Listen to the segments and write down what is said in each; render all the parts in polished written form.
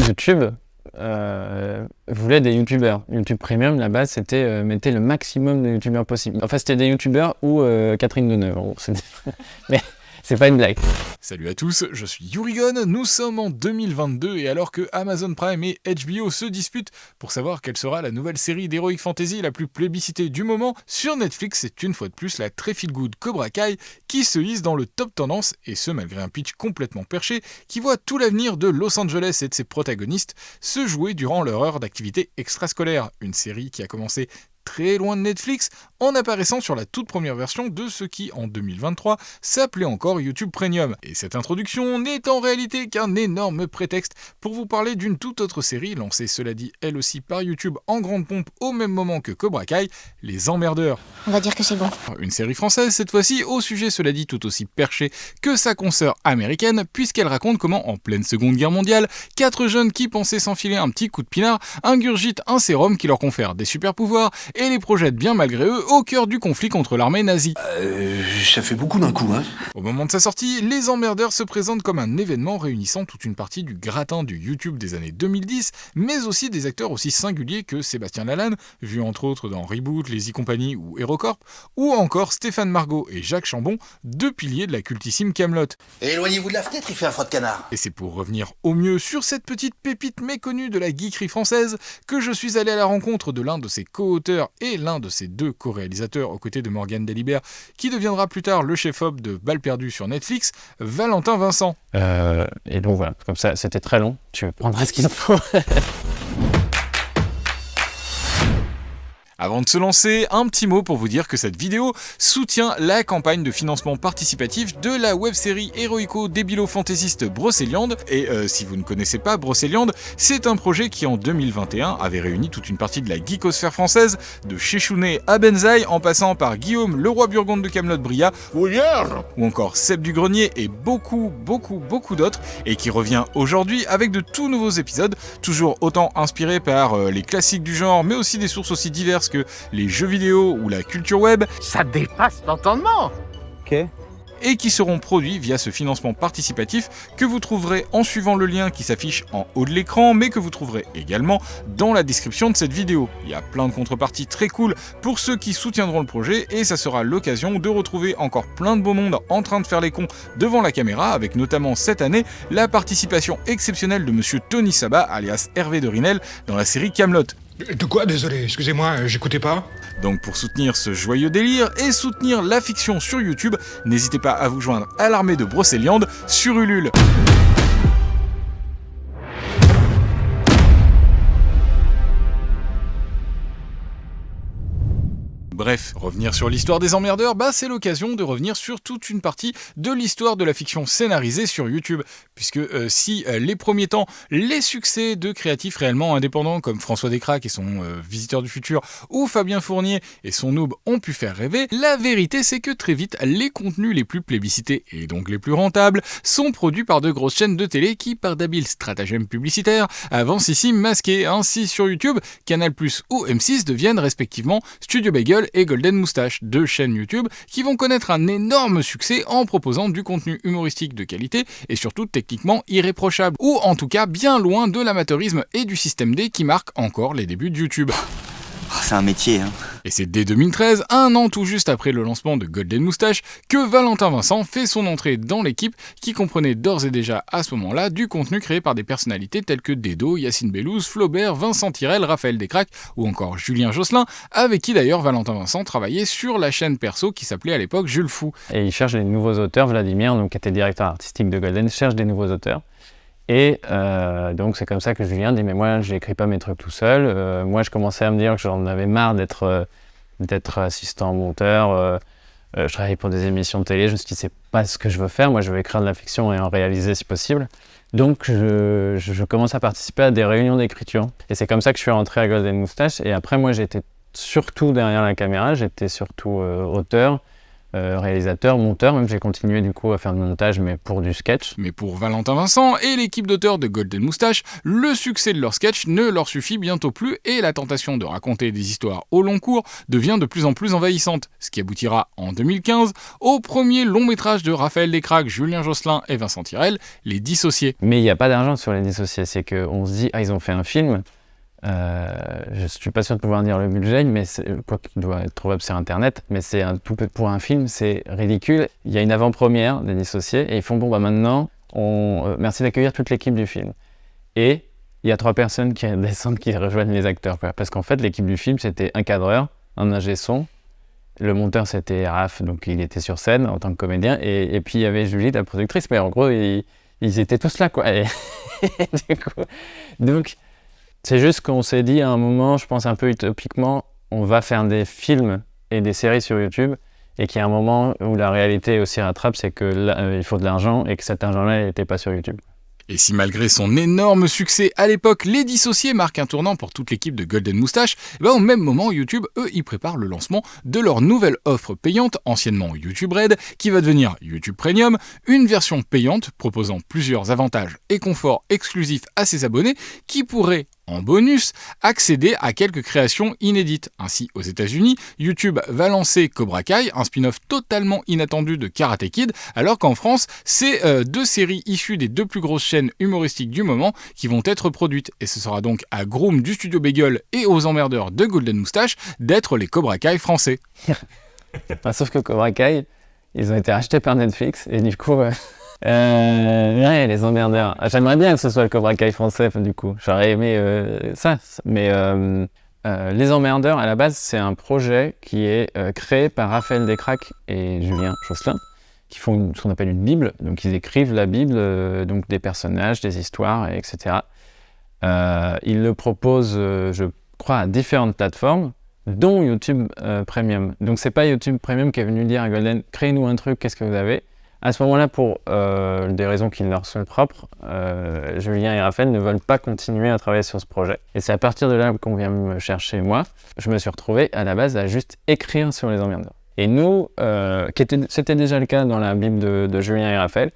YouTube voulait des youtubeurs. YouTube Premium, la base, c'était mettez le maximum de youtubeurs possible. Enfin, c'était des youtubeurs ou Catherine Deneuve. En gros, mais c'est pas une blague. Salut à tous, je suis Yurigon, nous sommes en 2022 et alors que Amazon Prime et HBO se disputent pour savoir quelle sera la nouvelle série d'Heroic Fantasy la plus plébiscitée du moment, sur Netflix c'est une fois de plus la très feel good Cobra Kai qui se hisse dans le top tendance, et ce malgré un pitch complètement perché qui voit tout l'avenir de Los Angeles et de ses protagonistes se jouer durant leur heure d'activité extrascolaire. Une série qui a commencé très loin de Netflix, en apparaissant sur la toute première version de ce qui, en 2023, s'appelait encore YouTube Premium. Et cette introduction n'est en réalité qu'un énorme prétexte pour vous parler d'une toute autre série, lancée cela dit elle aussi par YouTube en grande pompe au même moment que Cobra Kai, Les Emmerdeurs. On va dire que c'est bon. Une série française cette fois-ci, au sujet cela dit tout aussi perché que sa consoeur américaine, puisqu'elle raconte comment, en pleine Seconde Guerre mondiale, 4 jeunes qui pensaient s'enfiler un petit coup de pinard ingurgitent un sérum qui leur confère des super pouvoirs et les projettent bien malgré eux au cœur du conflit contre l'armée nazie. Ça fait beaucoup d'un coup, hein. Au moment de sa sortie, Les Emmerdeurs se présentent comme un événement réunissant toute une partie du gratin du YouTube des années 2010, mais aussi des acteurs aussi singuliers que Sébastien Lalanne, vu entre autres dans Reboot, Les E-Company ou HeroCorp, ou encore Stéphane Margot et Jacques Chambon, deux piliers de la cultissime Kaamelott. Et éloignez-vous de la fenêtre, il fait un froid de canard. Et c'est pour revenir au mieux sur cette petite pépite méconnue de la geekerie française que je suis allé à la rencontre de l'un de ses co-auteurs et l'un de ses deux co-réalisateurs aux côtés de Morgane Dalibert, qui deviendra plus tard le chef-op de Balles perdues sur Netflix, Valentin Vincent. Et donc voilà, comme ça, c'était très long. Tu prendras ce qu'il faut. Avant de se lancer, un petit mot pour vous dire que cette vidéo soutient la campagne de financement participatif de la web-série héroïco-débilo-fantaisiste Brocéliande. Et si vous ne connaissez pas Brocéliande, c'est un projet qui en 2021 avait réuni toute une partie de la geekosphère française, de Chéchounet à Benzaï, en passant par Guillaume, le roi Burgonde de Kaamelott-Bria, ou encore Seb du Grenier et beaucoup d'autres, et qui revient aujourd'hui avec de tout nouveaux épisodes, toujours autant inspirés par les classiques du genre, mais aussi des sources aussi diverses que les jeux vidéo ou la culture web. Ça dépasse l'entendement. Ok. Et qui seront produits via ce financement participatif que vous trouverez en suivant le lien qui s'affiche en haut de l'écran, mais que vous trouverez également dans la description de cette vidéo. Il y a plein de contreparties très cool pour ceux qui soutiendront le projet, et ça sera l'occasion de retrouver encore plein de beau monde en train de faire les cons devant la caméra, avec notamment cette année la participation exceptionnelle de monsieur Tony Sabat, alias Hervé de Rinel, dans la série Kaamelott. De quoi? Désolé, excusez-moi, j'écoutais pas. Donc pour soutenir ce joyeux délire et soutenir la fiction sur YouTube, n'hésitez pas à vous joindre à l'armée de Brocéliande sur Ulule. Bref, revenir sur l'histoire des Emmerdeurs, c'est l'occasion de revenir sur toute une partie de l'histoire de la fiction scénarisée sur YouTube. Puisque si les premiers temps, les succès de créatifs réellement indépendants comme François Descraques et son Visiteur du Futur, ou Fabien Fournier et son Noob ont pu faire rêver, la vérité c'est que très vite, les contenus les plus plébiscités et donc les plus rentables sont produits par de grosses chaînes de télé qui, par d'habiles stratagèmes publicitaires, avancent ici masqués. Ainsi sur YouTube, Canal+ ou M6 deviennent respectivement Studio Bagel et Golden Moustache, deux chaînes YouTube qui vont connaître un énorme succès en proposant du contenu humoristique de qualité et surtout techniquement irréprochable, ou en tout cas bien loin de l'amateurisme et du système D qui marque encore les débuts de YouTube. C'est un métier, hein. Et c'est dès 2013, un an tout juste après le lancement de Golden Moustache, que Valentin Vincent fait son entrée dans l'équipe qui comprenait d'ores et déjà à ce moment-là du contenu créé par des personnalités telles que Dedo, Yacine Bellouz, Flaubert, Vincent Tirel, Raphaël Descraques ou encore Julien Josselin, avec qui d'ailleurs Valentin Vincent travaillait sur la chaîne perso qui s'appelait à l'époque Jules Fou. Et il cherche des nouveaux auteurs. Vladimir, donc, qui était directeur artistique de Golden, cherche des nouveaux auteurs. Et donc c'est comme ça que Julien dit mais moi j'écris pas mes trucs tout seul. Moi je commençais à me dire que j'en avais marre d'être assistant monteur. Je travaillais pour des émissions de télé. Je me suis dit c'est pas ce que je veux faire. Moi je veux écrire de la fiction et en réaliser si possible. Donc je commence à participer à des réunions d'écriture. Et c'est comme ça que je suis rentré à Golden Moustache. Et après moi j'étais surtout derrière la caméra. J'étais surtout auteur. réalisateur, monteur, même j'ai continué du coup à faire du montage, mais pour du sketch. Mais pour Valentin Vincent et l'équipe d'auteurs de Golden Moustache, le succès de leur sketch ne leur suffit bientôt plus et la tentation de raconter des histoires au long cours devient de plus en plus envahissante, ce qui aboutira en 2015 au premier long métrage de Raphaël Descraques, Julien Josselin et Vincent Tirel, Les Dissociés. Mais il n'y a pas d'argent sur Les Dissociés, c'est qu'on se dit, ils ont fait un film. Je ne suis pas sûr de pouvoir dire le budget, mais quoi qu'il doit être trouvable sur Internet, mais c'est un tout peu pour un film, c'est ridicule. Il y a une avant-première des Dissociés et ils font maintenant, merci d'accueillir toute l'équipe du film. Et il y a 3 personnes qui descendent, qui rejoignent les acteurs, quoi. Parce qu'en fait, l'équipe du film, c'était un cadreur, un ingé son, le monteur, c'était Raph, donc il était sur scène en tant que comédien, et puis il y avait Julie, la productrice, mais en gros, ils étaient tous là, quoi. Et donc, c'est juste qu'on s'est dit à un moment, je pense un peu utopiquement, on va faire des films et des séries sur YouTube, et qu'il y a un moment où la réalité aussi rattrape, c'est que là, il faut de l'argent, et que cet argent-là n'était pas sur YouTube. Et si malgré son énorme succès à l'époque, Les Dissociés marquent un tournant pour toute l'équipe de Golden Moustache, au même moment, YouTube, eux, ils préparent le lancement de leur nouvelle offre payante, anciennement YouTube Red, qui va devenir YouTube Premium, une version payante proposant plusieurs avantages et conforts exclusifs à ses abonnés qui pourraient, en bonus, accéder à quelques créations inédites. Ainsi, aux États-Unis, YouTube va lancer Cobra Kai, un spin-off totalement inattendu de Karate Kid, alors qu'en France, c'est 2 séries issues des 2 plus grosses chaînes humoristiques du moment qui vont être produites. Et ce sera donc à Groom du studio Bagel et aux emmerdeurs de Golden Moustache d'être les Cobra Kai français. Sauf que Cobra Kai, ils ont été rachetés par Netflix, et du coup... ouais, les emmerdeurs. J'aimerais bien que ce soit le Cobra Kai français, du coup. J'aurais aimé ça. Mais les emmerdeurs, à la base, c'est un projet qui est créé par Raphaël Descraques et Julien Josselin, qui font ce qu'on appelle une Bible. Donc, ils écrivent la Bible, donc des personnages, des histoires, etc. Ils le proposent, je crois, à différentes plateformes, dont YouTube Premium. Donc, c'est pas YouTube Premium qui est venu dire à Golden, créez-nous un truc, qu'est-ce que vous avez ? À ce moment-là, pour des raisons qui leur sont propres, Julien et Raphaël ne veulent pas continuer à travailler sur ce projet. Et c'est à partir de là qu'on vient me chercher moi. Je me suis retrouvé à la base à juste écrire sur les emmerdeurs. Et nous, c'était déjà le cas dans la Bible de Julien et Raphaël,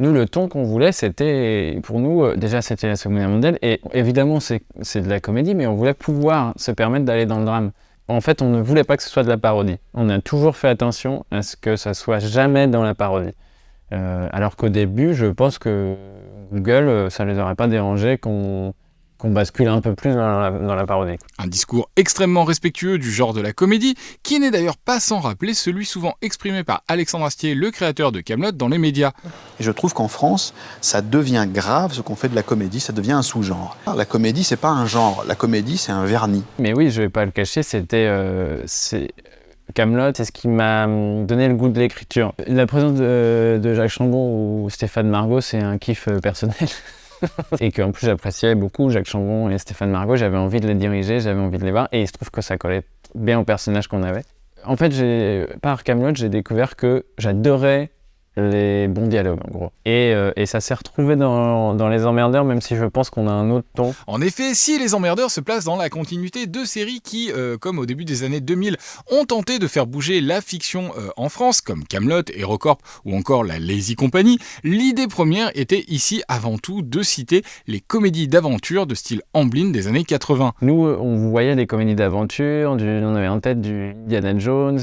nous, le ton qu'on voulait, c'était, pour nous, déjà c'était la Seconde Guerre mondiale, et évidemment c'est de la comédie, mais on voulait pouvoir se permettre d'aller dans le drame. En fait, on ne voulait pas que ce soit de la parodie. On a toujours fait attention à ce que ça soit jamais dans la parodie. Alors qu'au début, je pense que Google, ça les aurait pas dérangé qu'on bascule un peu plus dans la parodie. Un discours extrêmement respectueux du genre de la comédie, qui n'est d'ailleurs pas sans rappeler celui souvent exprimé par Alexandre Astier, le créateur de Kaamelott, dans les médias. Et je trouve qu'en France, ça devient grave ce qu'on fait de la comédie, ça devient un sous-genre. La comédie, c'est pas un genre, la comédie, c'est un vernis. Mais oui, je vais pas le cacher, Kaamelott, c'est ce qui m'a donné le goût de l'écriture. La présence de Jacques Chambon ou Stéphane Margot, c'est un kiff personnel. Et qu'en plus j'appréciais beaucoup Jacques Chambon et Stéphane Margot, j'avais envie de les diriger, j'avais envie de les voir, et il se trouve que ça collait bien au personnage qu'on avait. En fait, par Kaamelott, j'ai découvert que j'adorais les bons dialogues, en gros. Et ça s'est retrouvé dans Les Emmerdeurs, même si je pense qu'on a un autre ton. En effet, si Les Emmerdeurs se placent dans la continuité de séries qui, comme au début des années 2000, ont tenté de faire bouger la fiction en France, comme Kaamelott, HeroCorp ou encore la Lazy Company, l'idée première était ici avant tout de citer les comédies d'aventure de style Amblin des années 80. Nous, on voyait des comédies d'aventure, on avait en tête du Indiana Jones,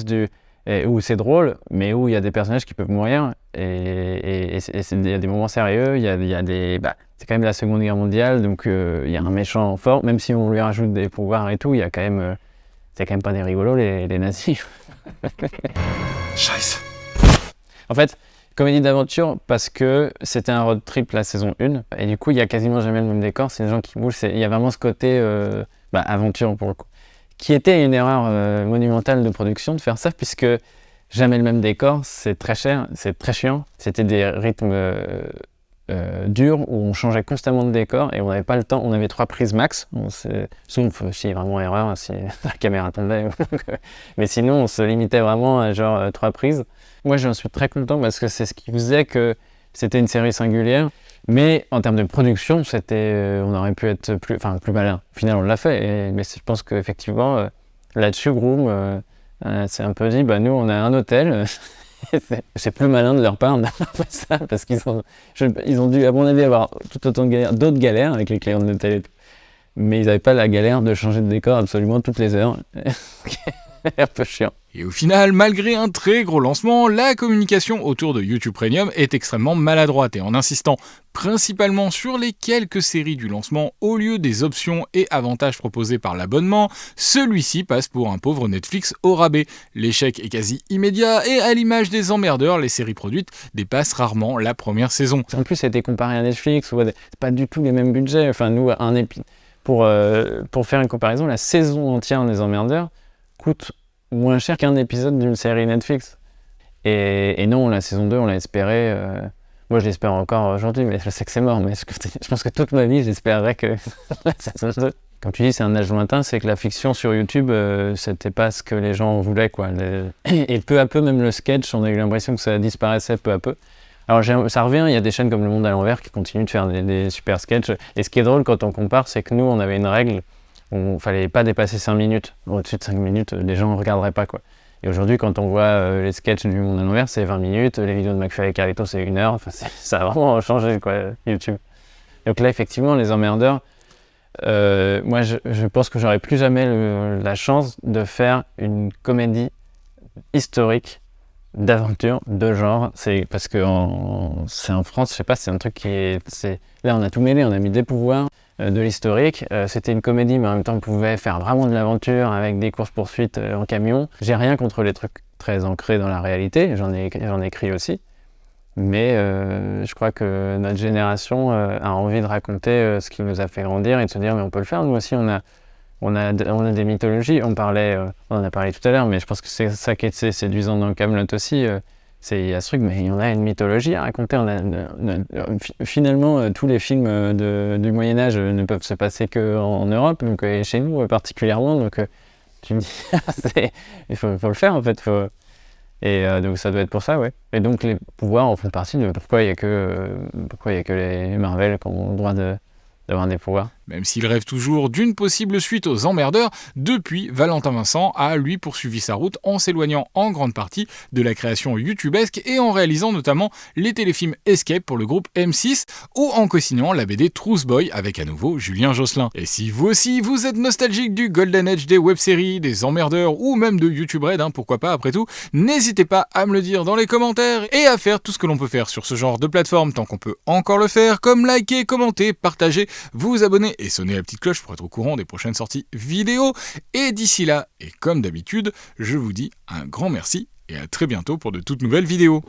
où c'est drôle, mais où il y a des personnages qui peuvent mourir, et il y a des moments sérieux, il y a c'est quand même la Seconde Guerre mondiale, donc il y a un méchant fort, même si on lui rajoute des pouvoirs et tout, il y a quand même, c'est quand même pas des rigolos les nazis. Scheiße. En fait, comédie d'aventure, parce que c'était un road trip la saison 1, et du coup il y a quasiment jamais le même décor, c'est des gens qui bougent, il y a vraiment ce côté aventure pour le coup. Qui était une erreur monumentale de production de faire ça, puisque jamais le même décor, c'est très cher, c'est très chiant. C'était des rythmes durs où on changeait constamment de décor et on n'avait pas le temps, on avait 3 prises max, sauf si vraiment erreur, si la caméra tombait. Mais sinon, on se limitait vraiment à genre 3 prises. Moi, j'en suis très content parce que c'est ce qui faisait que c'était une série singulière. Mais en termes de production, on aurait pu être plus malin. Au final, on l'a fait. Mais je pense qu'effectivement, là-dessus, Groom s'est un peu dit, nous, on a un hôtel, C'est plus malin de leur part d'avoir fait ça, parce qu'ils ont dû, à mon avis, avoir tout autant de galères, d'autres galères avec les clients de télé. Mais ils n'avaient pas la galère de changer de décor absolument toutes les heures. C'est un peu chiant. Et au final, malgré un très gros lancement, la communication autour de YouTube Premium est extrêmement maladroite et en insistant principalement sur les quelques séries du lancement au lieu des options et avantages proposés par l'abonnement, celui-ci passe pour un pauvre Netflix au rabais. L'échec est quasi immédiat et à l'image des emmerdeurs, les séries produites dépassent rarement la première saison. En plus, ça a été comparé à Netflix, c'est pas du tout les mêmes budgets. Enfin, nous, pour faire une comparaison, la saison entière des emmerdeurs coûte moins cher qu'un épisode d'une série Netflix. Et non, la saison 2, on l'a espéré. Moi, je l'espère encore aujourd'hui, mais je sais que c'est mort. Mais je pense que toute ma vie, j'espérerais que la saison 2. Comme tu dis, c'est un âge lointain, c'est que la fiction sur YouTube, c'était pas ce que les gens voulaient, quoi. Et peu à peu, même le sketch, on a eu l'impression que ça disparaissait peu à peu. Alors ça revient, il y a des chaînes comme Le Monde à l'envers qui continuent de faire des super sketchs. Et ce qui est drôle quand on compare, c'est que nous, on avait une règle où il ne fallait pas dépasser 5 minutes. Au-dessus de 5 minutes, les gens ne regarderaient pas, quoi. Et aujourd'hui, quand on voit les sketchs du Monde à l'envers, c'est 20 minutes, les vidéos de McFly et Carlito, c'est 1 heure. Enfin, ça a vraiment changé, quoi, YouTube. Donc là, effectivement, les emmerdeurs, moi, je pense que j'aurais plus jamais la chance de faire une comédie historique d'aventure, de genre. C'est parce que c'est en France, je sais pas, c'est un truc qui est... Là, on a tout mêlé, on a mis des pouvoirs, de l'historique. C'était une comédie, mais en même temps, on pouvait faire vraiment de l'aventure avec des courses-poursuites en camion. J'ai rien contre les trucs très ancrés dans la réalité, j'en ai écrit aussi. Mais je crois que notre génération a envie de raconter ce qui nous a fait grandir et de se dire, mais on peut le faire, nous aussi, on a des mythologies. On en a parlé tout à l'heure, mais je pense que c'est ça qui est séduisant dans Kaamelott aussi. Il y a ce truc, mais il y en a une mythologie à raconter. Finalement, tous les films du Moyen-Âge ne peuvent se passer qu'en Europe, donc, et chez nous particulièrement. Donc tu me dis, il faut le faire en fait. Donc ça doit être pour ça, ouais. Et donc les pouvoirs en font partie de pourquoi il y a que les Marvel qui ont le droit d'avoir des pouvoirs. Même s'il rêve toujours d'une possible suite aux emmerdeurs, depuis, Valentin Vincent a lui poursuivi sa route en s'éloignant en grande partie de la création youtubesque et en réalisant notamment les téléfilms Escape pour le groupe M6 ou en co-signant la BD Truth Boy avec à nouveau Julien Josselin. Et si vous aussi vous êtes nostalgique du Golden Age des web-séries, des emmerdeurs ou même de YouTube Red, pourquoi pas après tout, n'hésitez pas à me le dire dans les commentaires et à faire tout ce que l'on peut faire sur ce genre de plateforme tant qu'on peut encore le faire, comme liker, commenter, partager, vous abonner et sonner la petite cloche pour être au courant des prochaines sorties vidéo. Et d'ici là, et comme d'habitude, je vous dis un grand merci et à très bientôt pour de toutes nouvelles vidéos.